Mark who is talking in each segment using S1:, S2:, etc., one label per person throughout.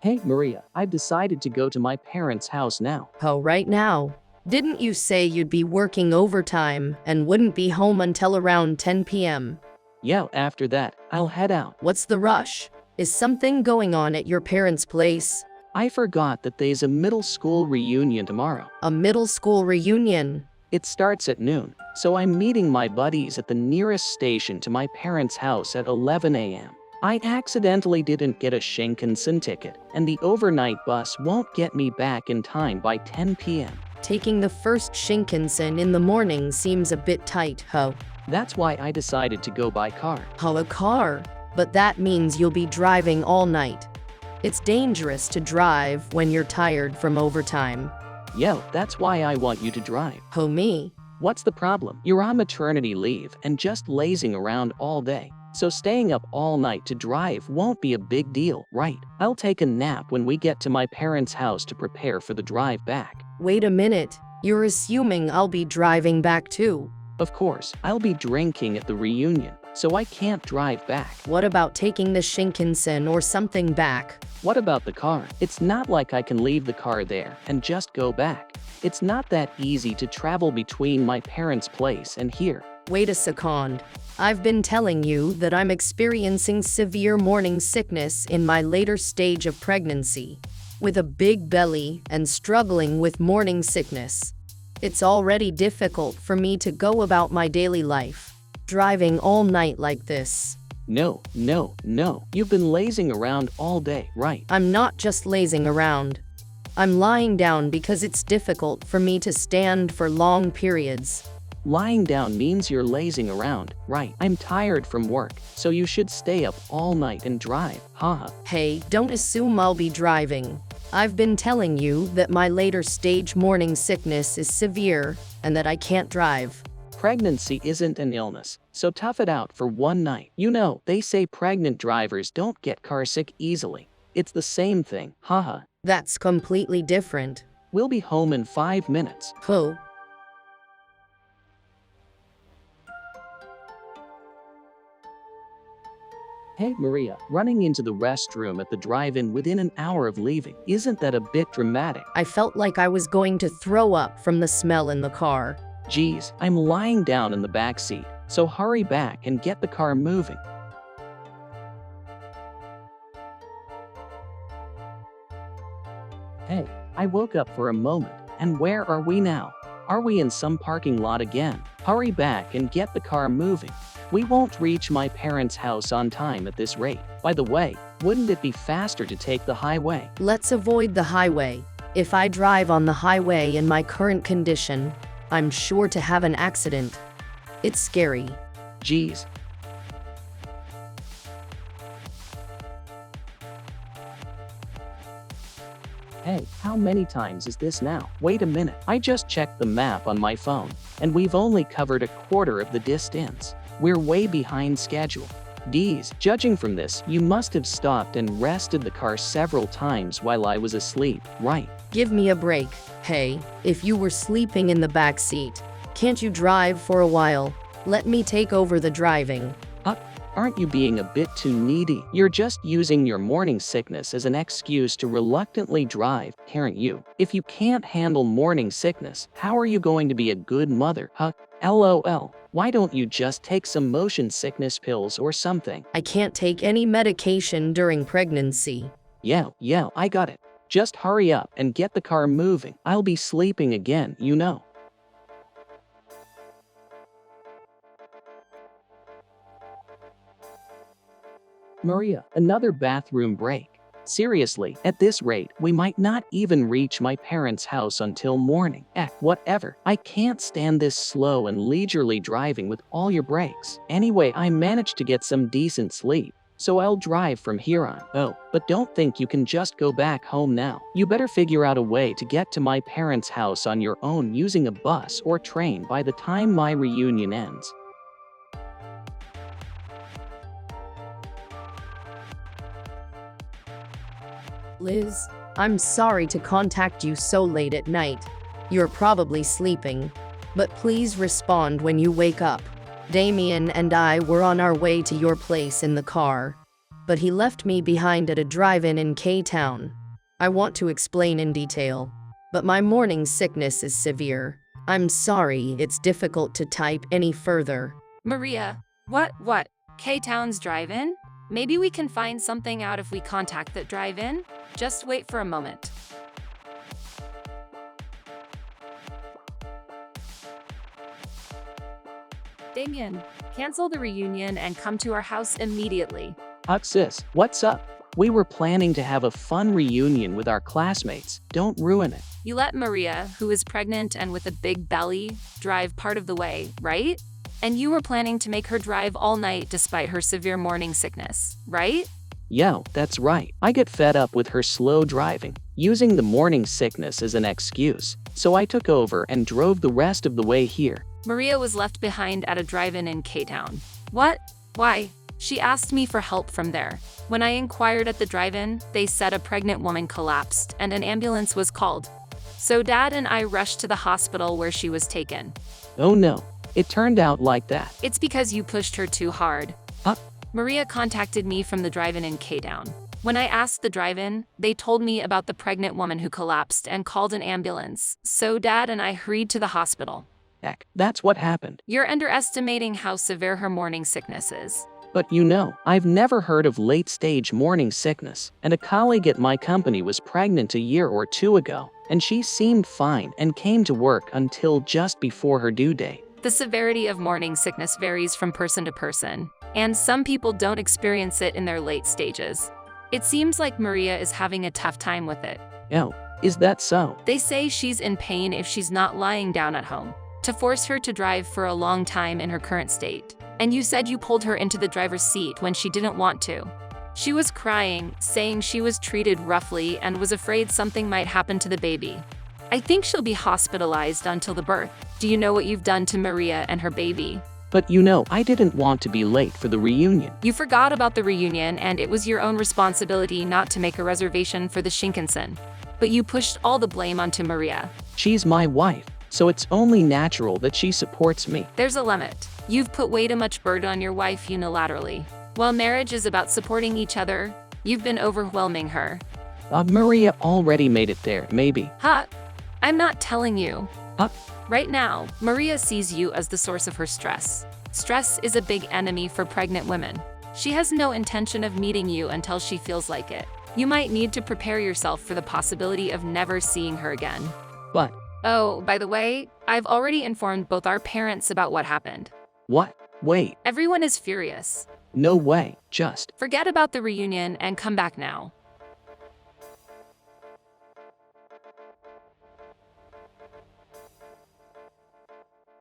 S1: Hey Maria, I've decided to go to my parents' house now.
S2: Oh, right now. Didn't you say you'd be working overtime and wouldn't be home until around 10 p.m.?
S1: Yeah, after that, I'll head out.
S2: What's the rush? Is something going on at your parents' place?
S1: I forgot that there's a middle school reunion tomorrow.
S2: A middle school reunion?
S1: It starts at noon, so I'm meeting my buddies at the nearest station to my parents' house at 11 a.m. I accidentally didn't get a Shinkansen ticket, and the overnight bus won't get me back in time by 10 p.m.
S2: Taking the first Shinkansen in the morning seems a bit tight, ho.
S1: That's why I decided to go by car.
S2: Ho, a car? But that means you'll be driving all night. It's dangerous to drive when you're tired from overtime.
S1: Yeah, that's why I want you to drive.
S2: Ho, me?
S1: What's the problem? You're on maternity leave and just lazing around all day. So staying up all night to drive won't be a big deal, right? I'll take a nap when we get to my parents' house to prepare for the drive back.
S2: Wait a minute. You're assuming I'll be driving back too.
S1: Of course, I'll be drinking at the reunion, so I can't drive back.
S2: What about taking the Shinkansen or something back?
S1: What about the car? It's not like I can leave the car there and just go back. It's not that easy to travel between my parents' place and here.
S2: Wait a second. I've been telling you that I'm experiencing severe morning sickness in my later stage of pregnancy. With a big belly and struggling with morning sickness. It's already difficult for me to go about my daily life. Driving all night like this.
S1: No. You've been lazing around all day, right?
S2: I'm not just lazing around. I'm lying down because it's difficult for me to stand for long periods.
S1: Lying down means you're lazing around, right? I'm tired from work, so you should stay up all night and drive, haha.
S2: Hey, don't assume I'll be driving. I've been telling you that my later stage morning sickness is severe and that I can't drive.
S1: Pregnancy isn't an illness, so tough it out for one night. You know, they say pregnant drivers don't get carsick easily. It's the same thing, haha.
S2: That's completely different.
S1: We'll be home in 5 minutes.
S2: Who?
S1: Hey Maria, running into the restroom at the drive-in within an hour of leaving. Isn't that a bit dramatic?
S2: I felt like I was going to throw up from the smell in the car.
S1: Geez, I'm lying down in the back seat, so hurry back and get the car moving. Hey, I woke up for a moment, and where are we now? Are we in some parking lot again? Hurry back and get the car moving. We won't reach my parents' house on time at this rate. By the way, wouldn't it be faster to take the highway?
S2: Let's avoid the highway. If I drive on the highway in my current condition, I'm sure to have an accident. It's scary.
S1: Geez. Hey, how many times is this now? Wait a minute, I just checked the map on my phone, and we've only covered a quarter of the distance. We're way behind schedule. Geez, judging from this, you must have stopped and rested the car several times while I was asleep, right?
S2: Give me a break. Hey, if you were sleeping in the back seat, can't you drive for a while? Let me take over the driving.
S1: Aren't you being a bit too needy? You're just using your morning sickness as an excuse to reluctantly drive, aren't you? If you can't handle morning sickness, how are you going to be a good mother, huh? LOL. Why don't you just take some motion sickness pills or something?
S2: I can't take any medication during pregnancy.
S1: Yeah, I got it. Just hurry up and get the car moving. I'll be sleeping again, you know. Maria, another bathroom break. Seriously, at this rate, we might not even reach my parents' house until morning. Whatever. I can't stand this slow and leisurely driving with all your breaks. Anyway, I managed to get some decent sleep, so I'll drive from here on. Oh, but don't think you can just go back home now. You better figure out a way to get to my parents' house on your own using a bus or train by the time my reunion ends.
S2: Liz, I'm sorry to contact you so late at night. You're probably sleeping, but please respond when you wake up. Damien and I were on our way to your place in the car. but he left me behind at a drive-in in K-Town. I want to explain in detail, but my morning sickness is severe. I'm sorry, it's difficult to type any further.
S3: Maria, what? K-Town's drive-in? Maybe we can find something out if we contact that drive-in? Just wait for a moment. Damien, cancel the reunion and come to our house immediately.
S1: Sis, what's up? We were planning to have a fun reunion with our classmates. Don't ruin it.
S3: You let Maria, who is pregnant and with a big belly, drive part of the way, right? And you were planning to make her drive all night despite her severe morning sickness, right?
S1: Yo, that's right. I get fed up with her slow driving, using the morning sickness as an excuse. So I took over and drove the rest of the way here.
S3: Maria was left behind at a drive-in in K-Town. What? Why? She asked me for help from there. When I inquired at the drive-in, they said a pregnant woman collapsed and an ambulance was called. So Dad and I rushed to the hospital where she was taken.
S1: Oh no, it turned out like that.
S3: It's because you pushed her too hard. Maria contacted me from the drive-in in K-Town. When I asked the drive-in, they told me about the pregnant woman who collapsed and called an ambulance. So Dad and I hurried to the hospital.
S1: Heck, that's what happened.
S3: You're underestimating how severe her morning sickness is.
S1: But I've never heard of late-stage morning sickness, and a colleague at my company was pregnant a year or two ago, and she seemed fine and came to work until just before her due date.
S3: The severity of morning sickness varies from person to person, and some people don't experience it in their late stages. It seems like Maria is having a tough time with it.
S1: Oh, is that so?
S3: They say she's in pain if she's not lying down at home, to force her to drive for a long time in her current state. And you said you pulled her into the driver's seat when she didn't want to. She was crying, saying she was treated roughly and was afraid something might happen to the baby. I think she'll be hospitalized until the birth. Do you know what you've done to Maria and her baby?
S1: But I didn't want to be late for the reunion.
S3: You forgot about the reunion and it was your own responsibility not to make a reservation for the Shinkansen. But you pushed all the blame onto Maria.
S1: She's my wife, so it's only natural that she supports me.
S3: There's a limit. You've put way too much burden on your wife unilaterally. While marriage is about supporting each other, you've been overwhelming her.
S1: Maria already made it there, maybe.
S3: I'm not telling you.
S1: Huh?
S3: Right now, Maria sees you as the source of her stress. Stress is a big enemy for pregnant women. She has no intention of meeting you until she feels like it. You might need to prepare yourself for the possibility of never seeing her again.
S1: But
S3: Oh, by the way, I've already informed both our parents about what happened.
S1: what? Wait,
S3: Everyone is furious.
S1: no way, just.
S3: Forget about the reunion and come back now.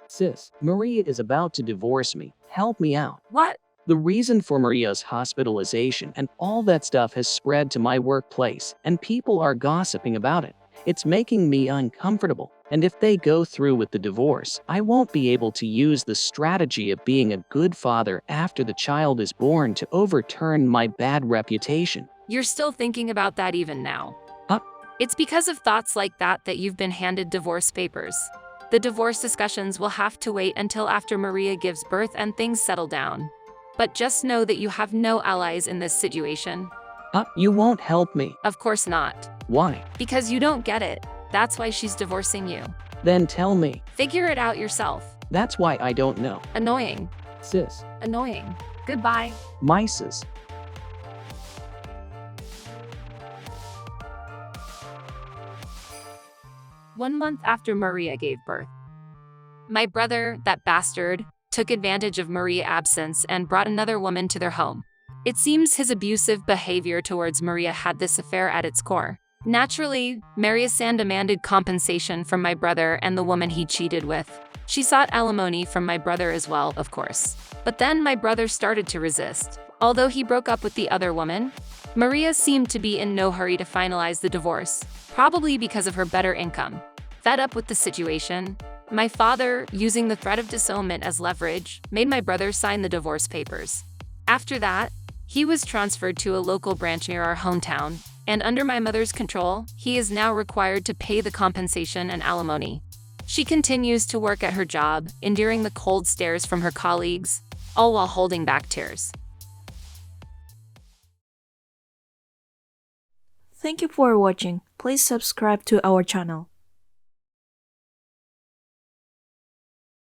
S1: Sis, Maria is about to divorce me. Help me out.
S3: What?
S1: The reason for Maria's hospitalization and all that stuff has spread to my workplace, and people are gossiping about it. It's making me uncomfortable, and if they go through with the divorce, I won't be able to use the strategy of being a good father after the child is born to overturn my bad reputation.
S3: You're still thinking about that even now.
S1: Huh?
S3: It's because of thoughts like that that you've been handed divorce papers. The divorce discussions will have to wait until after Maria gives birth and things settle down. But just know that you have no allies in this situation.
S1: You won't help me.
S3: Of course not.
S1: Why?
S3: Because you don't get it. That's why she's divorcing you.
S1: Then tell me.
S3: Figure it out yourself.
S1: That's why I don't know.
S3: Annoying.
S1: Sis,
S3: Annoying. Goodbye.
S1: my sis.
S3: One month after Maria gave birth, my brother, that bastard, took advantage of Maria's absence and brought another woman to their home. It seems his abusive behavior towards Maria had this affair at its core. Naturally, Maria San demanded compensation from my brother and the woman he cheated with. She sought alimony from my brother as well, of course. But then my brother started to resist. Although he broke up with the other woman, Maria seemed to be in no hurry to finalize the divorce, probably because of her better income. Fed up with the situation, my father, using the threat of disownment as leverage, made my brother sign the divorce papers. After that, he was transferred to a local branch near our hometown, and under my mother's control, he is now required to pay the compensation and alimony. She continues to work at her job, enduring the cold stares from her colleagues, all while holding back tears.
S4: Thank you for watching. Please subscribe to our channel.